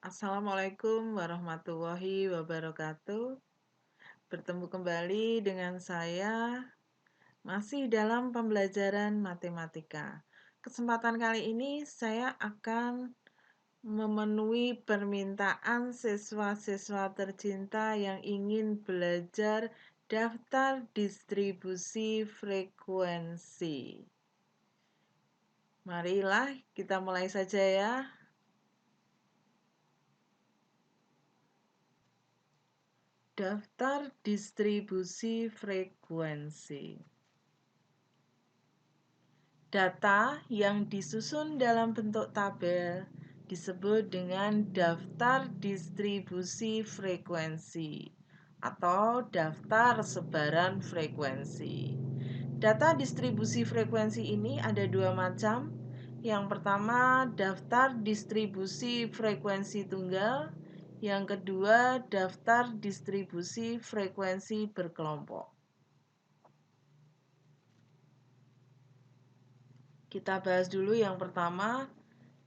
Assalamualaikum warahmatullahi wabarakatuh. Bertemu kembali dengan saya masih dalam pembelajaran matematika. Kesempatan kali ini saya akan memenuhi permintaan siswa-siswa tercinta yang ingin belajar daftar distribusi frekuensi. Marilah kita mulai saja ya. Daftar distribusi frekuensi. Data yang disusun dalam bentuk tabel disebut dengan daftar distribusi frekuensi atau daftar sebaran frekuensi. Data distribusi frekuensi ini ada dua macam. Yang pertama, daftar distribusi frekuensi tunggal. Yang kedua, daftar distribusi frekuensi berkelompok. Kita bahas dulu yang pertama,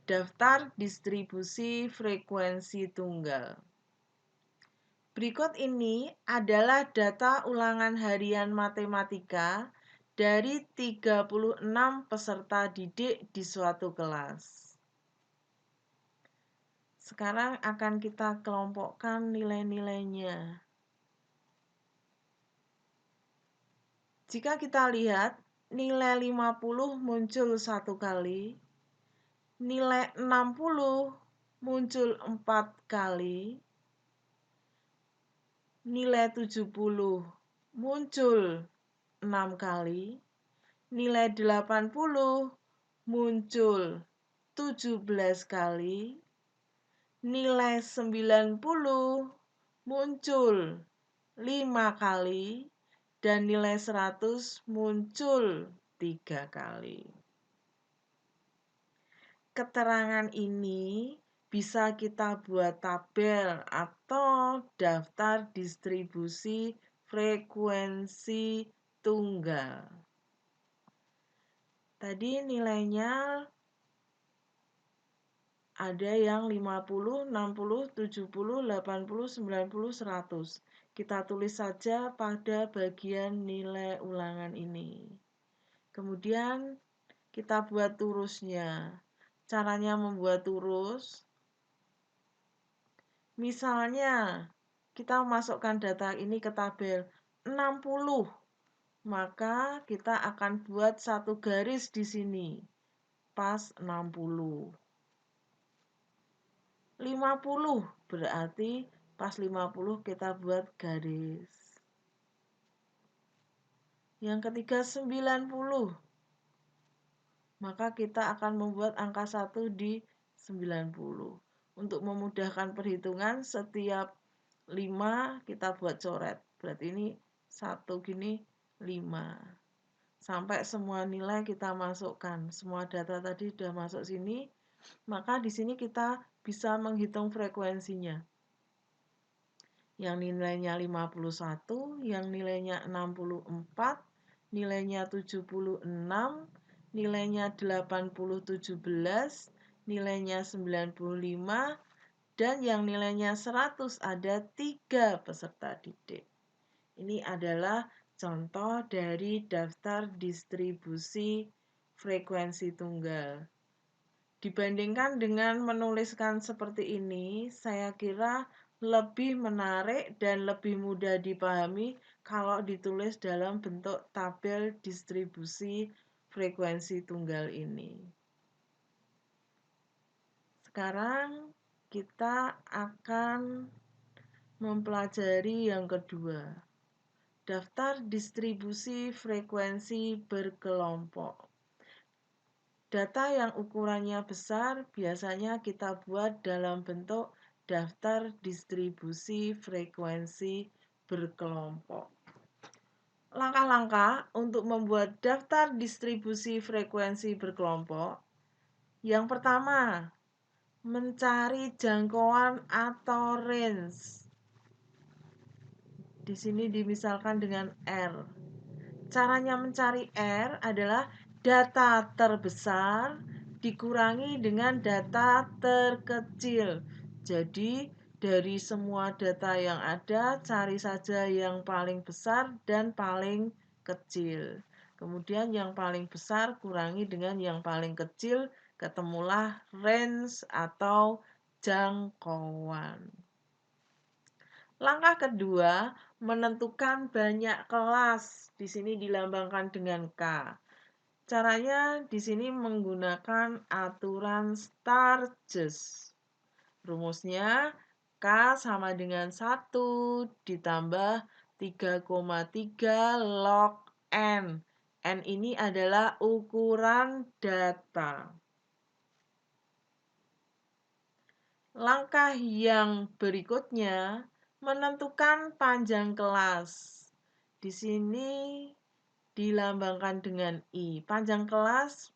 daftar distribusi frekuensi tunggal. Berikut ini adalah data ulangan harian matematika dari 36 peserta didik di suatu kelas. Sekarang akan kita kelompokkan nilai-nilainya. Jika kita lihat, nilai 50 muncul satu kali, nilai 60 muncul 4 kali, nilai 70 muncul 6 kali, nilai 80 muncul 17 kali, nilai 90 muncul 5 kali, dan nilai 100 muncul 3 kali. Keterangan ini bisa kita buat tabel atau daftar distribusi frekuensi tunggal. Tadi nilainya ada yang 50, 60, 70, 80, 90, 100. Kita tulis saja pada bagian nilai ulangan ini. Kemudian kita buat turusnya. Caranya membuat turus, misalnya kita masukkan data ini ke tabel 60, maka kita akan buat satu garis di sini, pas 60. 50 berarti pas 50 kita buat garis. Yang ketiga 90. Maka kita akan membuat angka 1 di 90. Untuk memudahkan perhitungan, setiap 5 kita buat coret. Berarti ini 1 gini 5. Sampai semua nilai kita masukkan. Semua data tadi sudah masuk sini. Maka di sini kita bisa menghitung frekuensinya. Yang nilainya 51, yang nilainya 64, nilainya 76, nilainya 80 17, nilainya 95, dan yang nilainya 100 ada 3 peserta didik. Ini adalah contoh dari daftar distribusi frekuensi tunggal. Dibandingkan dengan menuliskan seperti ini, saya kira lebih menarik dan lebih mudah dipahami kalau ditulis dalam bentuk tabel distribusi frekuensi tunggal ini. Sekarang kita akan mempelajari yang kedua, daftar distribusi frekuensi berkelompok. Data yang ukurannya besar biasanya kita buat dalam bentuk daftar distribusi frekuensi berkelompok. Langkah-langkah untuk membuat daftar distribusi frekuensi berkelompok. Yang pertama, mencari jangkauan atau range. Di sini dimisalkan dengan R. Caranya mencari R adalah data terbesar dikurangi dengan data terkecil. Jadi, dari semua data yang ada, cari saja yang paling besar dan paling kecil. Kemudian yang paling besar kurangi dengan yang paling kecil, ketemulah range atau jangkauan. Langkah kedua, menentukan banyak kelas. Di sini dilambangkan dengan K. Caranya di sini menggunakan aturan Sturges. Rumusnya K sama dengan 1 ditambah 3,3 log N. N ini adalah ukuran data. Langkah yang berikutnya menentukan panjang kelas. Di sini dilambangkan dengan I. Panjang kelas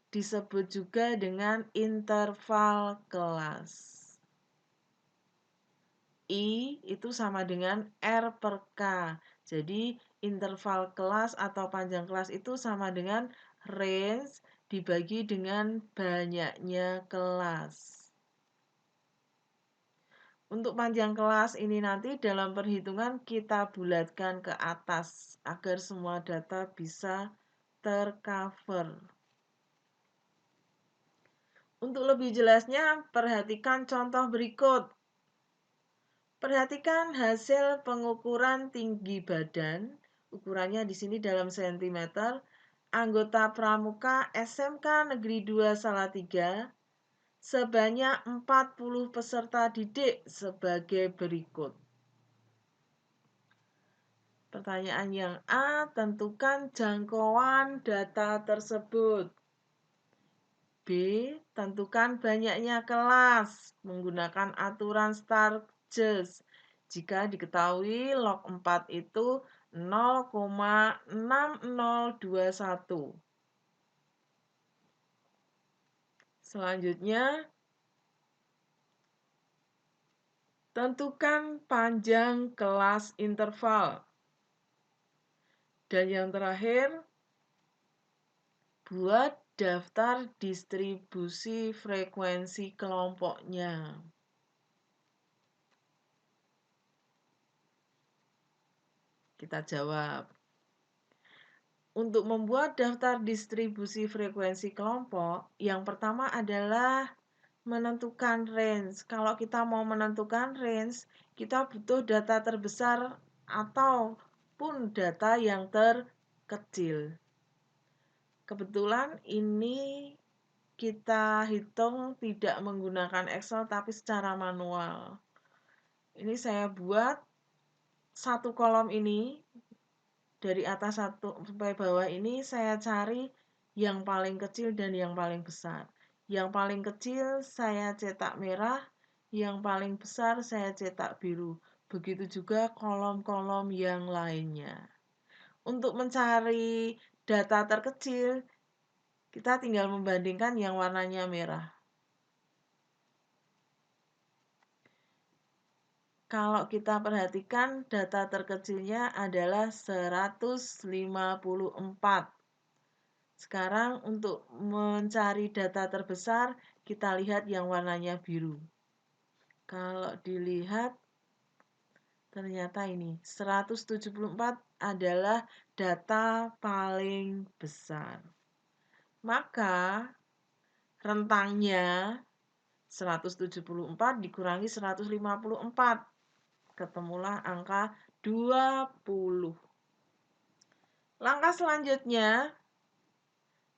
disebut juga dengan interval kelas. I itu sama dengan R per K. Jadi interval kelas atau panjang kelas itu sama dengan range dibagi dengan banyaknya kelas. Untuk panjang kelas ini nanti dalam perhitungan kita bulatkan ke atas agar semua data bisa tercover. Untuk lebih jelasnya, perhatikan contoh berikut. Perhatikan hasil pengukuran tinggi badan, ukurannya di sini dalam sentimeter, anggota pramuka SMK Negeri 2 Salatiga sebanyak 40 peserta didik sebagai berikut. Pertanyaan yang A, tentukan jangkauan data tersebut. B, tentukan banyaknya kelas menggunakan aturan Sturges. Jika diketahui log 4 itu 0,6021. Selanjutnya, tentukan panjang kelas interval. Dan yang terakhir, buat daftar distribusi frekuensi kelompoknya. Kita jawab. Untuk membuat daftar distribusi frekuensi kelompok, yang pertama adalah menentukan range. Kalau kita mau menentukan range, kita butuh data terbesar ataupun data yang terkecil. Kebetulan ini kita hitung tidak menggunakan Excel tapi secara manual. Ini saya buat satu kolom ini. Dari atas sampai bawah ini saya cari yang paling kecil dan yang paling besar. Yang paling kecil saya cetak merah, yang paling besar saya cetak biru. Begitu juga kolom-kolom yang lainnya. Untuk mencari data terkecil, kita tinggal membandingkan yang warnanya merah. Kalau kita perhatikan data terkecilnya adalah 154. Sekarang untuk mencari data terbesar, kita lihat yang warnanya biru. Kalau dilihat, ternyata ini 174 adalah data paling besar. Maka rentangnya 174 dikurangi 154. Ketemulah angka 20. Langkah selanjutnya,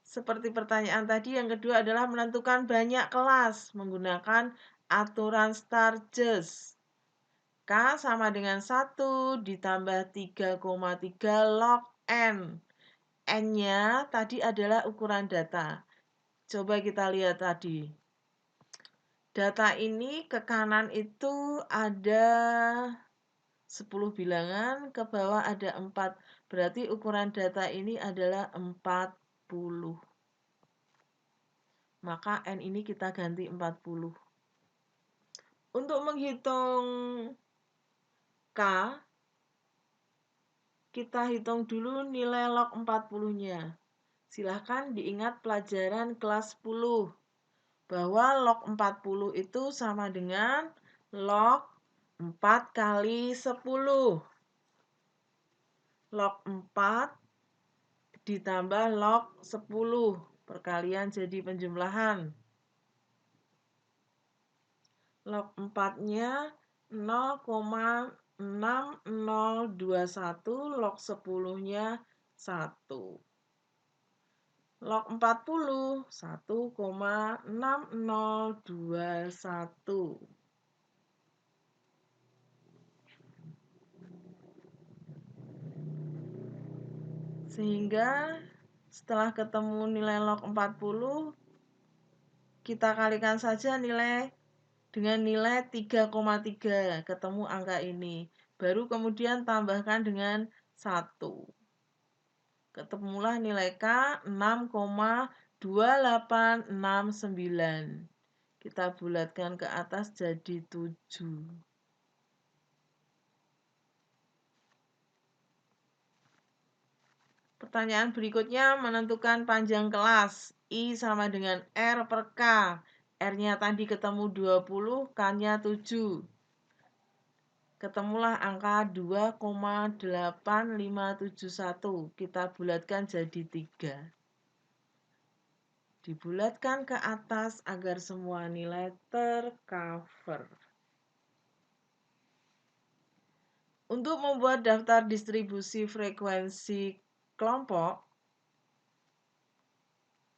seperti pertanyaan tadi, yang kedua adalah menentukan banyak kelas menggunakan aturan Sturges. K sama dengan 1 ditambah 3,3 log N. N-nya tadi adalah ukuran data. Coba kita lihat tadi. Data ini ke kanan itu ada 10 bilangan, ke bawah ada 4. Berarti ukuran data ini adalah 40. Maka N ini kita ganti 40. Untuk menghitung K, kita hitung dulu nilai log 40-nya. Silahkan diingat pelajaran kelas 10. bahwa log 40 itu sama dengan log 4 kali 10. Log 4 ditambah log 10. Perkalian jadi penjumlahan. Log 4-nya 0,6021, log 10-nya 1. Log 40 1,6021. Sehingga setelah ketemu nilai log 40, kita kalikan saja nilai dengan nilai 3,3. Ketemu angka ini. Baru kemudian tambahkan dengan 1. Ketemulah nilai K 6,2869. Kita bulatkan ke atas jadi 7. Pertanyaan berikutnya menentukan panjang kelas. I sama dengan R per K. R-nya tadi ketemu 20, K-nya 7. Ketemulah angka 2,8571. Kita bulatkan jadi 3. Dibulatkan ke atas agar semua nilai tercover. Untuk membuat daftar distribusi frekuensi kelompok,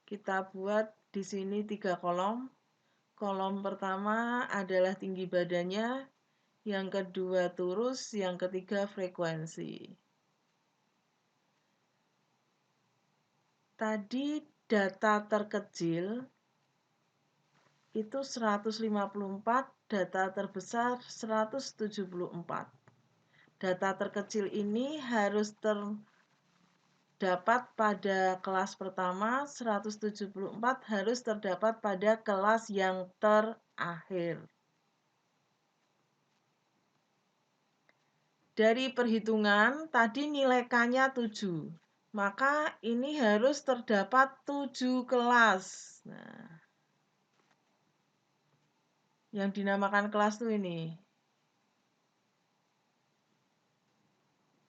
kita buat di sini 3 kolom. Kolom pertama adalah tinggi badannya, yang kedua turus, yang ketiga frekuensi. Tadi data terkecil itu 154, data terbesar 174. Data terkecil ini harus terdapat pada kelas pertama, 174 harus terdapat pada kelas yang terakhir. Dari perhitungan, tadi nilai K-nya 7. Maka ini harus terdapat 7 kelas. Nah, yang dinamakan kelas itu ini.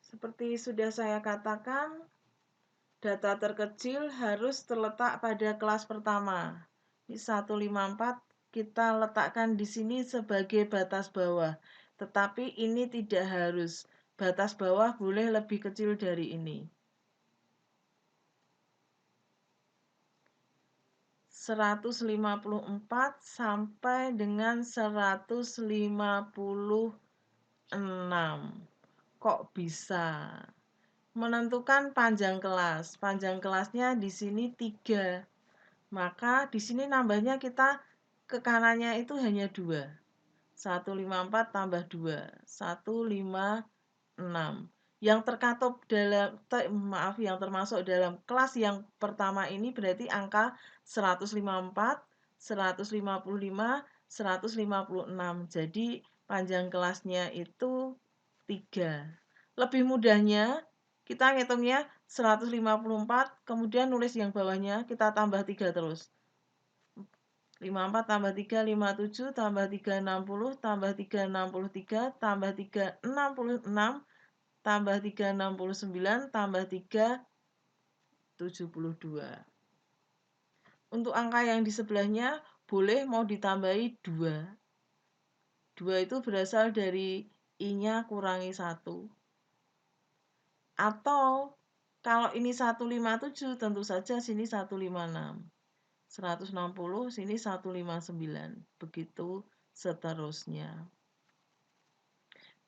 Seperti sudah saya katakan, data terkecil harus terletak pada kelas pertama. Ini 154 kita letakkan di sini sebagai batas bawah. Tetapi ini tidak harus. Batas bawah boleh lebih kecil dari ini. 154 sampai dengan 156. Kok bisa? Menentukan panjang kelas. Panjang kelasnya di sini 3. Maka di sini nambahnya kita ke kanannya itu hanya 2. 154 tambah 2. 156. Yang terkatup dalam, yang termasuk dalam kelas yang pertama ini berarti angka 154, 155, 156. Jadi panjang kelasnya itu 3. Lebih mudahnya kita ngitungnya 154, kemudian nulis yang bawahnya kita tambah 3 terus. 54 tambah 3, 57, tambah 3, 60, tambah 3, 63, tambah 3, 66, tambah 3, 69, tambah 3, 72. Untuk angka yang di sebelahnya boleh mau ditambahi 2. 2 itu berasal dari I-nya kurangi 1. Atau kalau ini 157 tentu saja sini 156. 160 sini 159. Begitu seterusnya.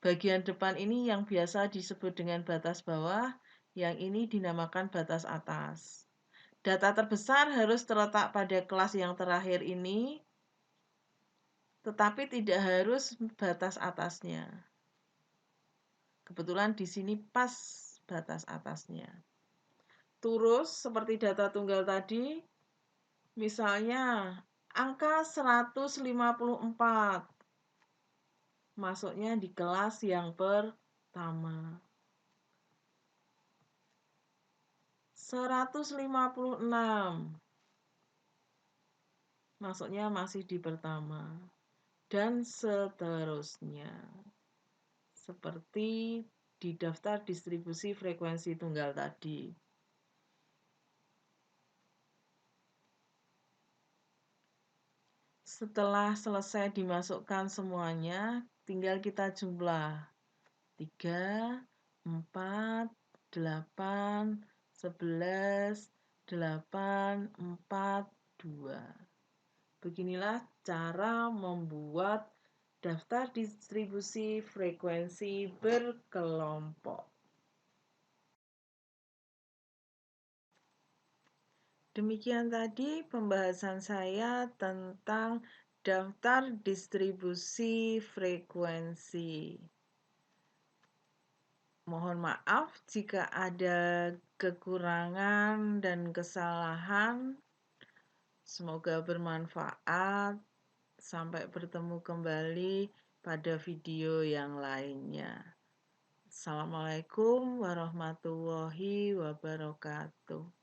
Bagian depan ini yang biasa disebut dengan batas bawah, yang ini dinamakan batas atas. Data terbesar harus terletak pada kelas yang terakhir ini, tetapi tidak harus batas atasnya. Kebetulan di sini pas batas atasnya. Turus seperti data tunggal tadi, misalnya angka 154 masuknya di kelas yang pertama. 156 masuknya masih di pertama. Dan seterusnya. Seperti di daftar distribusi frekuensi tunggal tadi. Setelah selesai dimasukkan semuanya, tinggal kita jumlah. 3, 4, 8, 11, 8, 4, 2. Beginilah cara membuat daftar distribusi frekuensi berkelompok. Demikian tadi pembahasan saya tentang daftar distribusi frekuensi. Mohon maaf jika ada kekurangan dan kesalahan. Semoga bermanfaat. Sampai bertemu kembali pada video yang lainnya. Assalamualaikum warahmatullahi wabarakatuh.